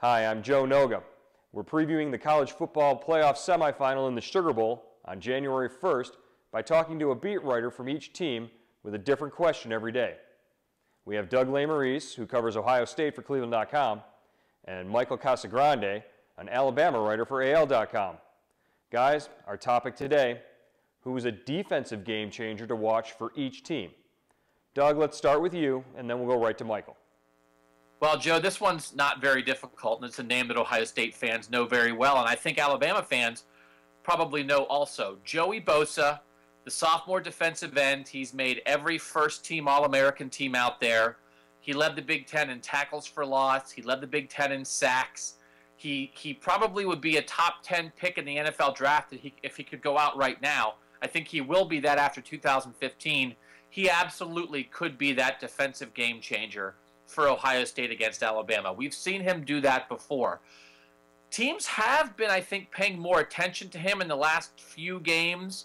Hi, I'm Joe Noga. We're previewing the college football playoff semifinal in the Sugar Bowl on January 1st by talking to a beat writer from each team with a different question every day. We have Doug Lesmerises, who covers Ohio State for cleveland.com, and Michael Casagrande, an Alabama writer for AL.com. Guys, our topic today, who is a defensive game changer to watch for each team? Doug, let's start with you, and then we'll go right to Michael. Well, Joe, this one's not very difficult, and it's a name that Ohio State fans know very well, and I think Alabama fans probably know also. Joey Bosa, the sophomore defensive end, he's made every first-team All-American team out there. He led the Big Ten in tackles for loss. He led the Big Ten in sacks. He probably would be a top 10 pick in the NFL draft if he could go out right now. I think he will be that after 2015. He absolutely could be that defensive game changer for Ohio State against Alabama. We've seen him do that before. Teams have been, I think, paying more attention to him in the last few games.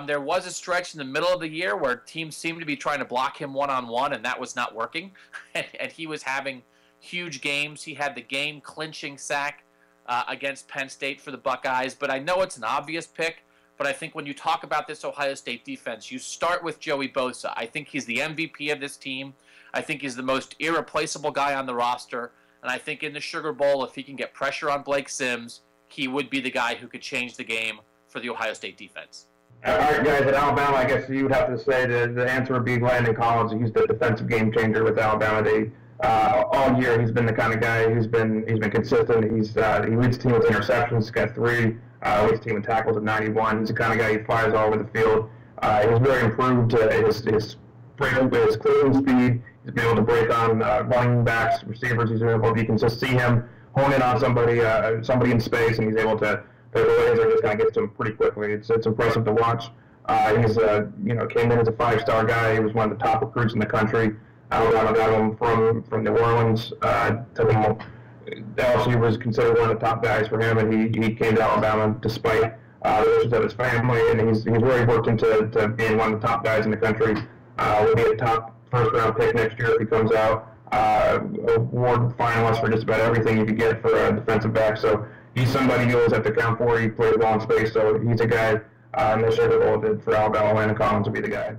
There was a stretch in the middle of the year where teams seemed to be trying to block him one-on-one, and that was not working. and he was having huge games. He had the game-clinching sack against Penn State for the Buckeyes. But I know it's an obvious pick, but I think when you talk about this Ohio State defense, you start with Joey Bosa. I think he's the MVP of this team. I think he's the most irreplaceable guy on the roster. And I think in the Sugar Bowl, if he can get pressure on Blake Sims, he would be the guy who could change the game for the Ohio State defense. All right, guys, at Alabama, I guess you would have to say the answer would be Landon Collins. He's the defensive game changer with Alabama. All year he's been the kind of guy who's been consistent. He leads the team with interceptions. He's got 3. Leads the team in tackles at 91. He's the kind of guy who flies all over the field. He's very improved his clearing speed. He's been able to break on running backs, receivers. You can just see him hone in on somebody in space, and he's able to. The laser just kind of gets to him pretty quickly. It's impressive to watch. He's came in as a 5-star guy. He was one of the top recruits in the country. Alabama got him from New Orleans. LSU was considered one of the top guys for him, and he came to Alabama despite the issues of his family, and he's really worked into being one of the top guys in the country. Will be a top first-round pick next year if he comes out. Award finalist for just about everything you could get for a defensive back. So he's somebody you always have to count for. He plays well in space, so he's a guy in the Sugar Bowl for Alabama. Landon Collins will be the guy.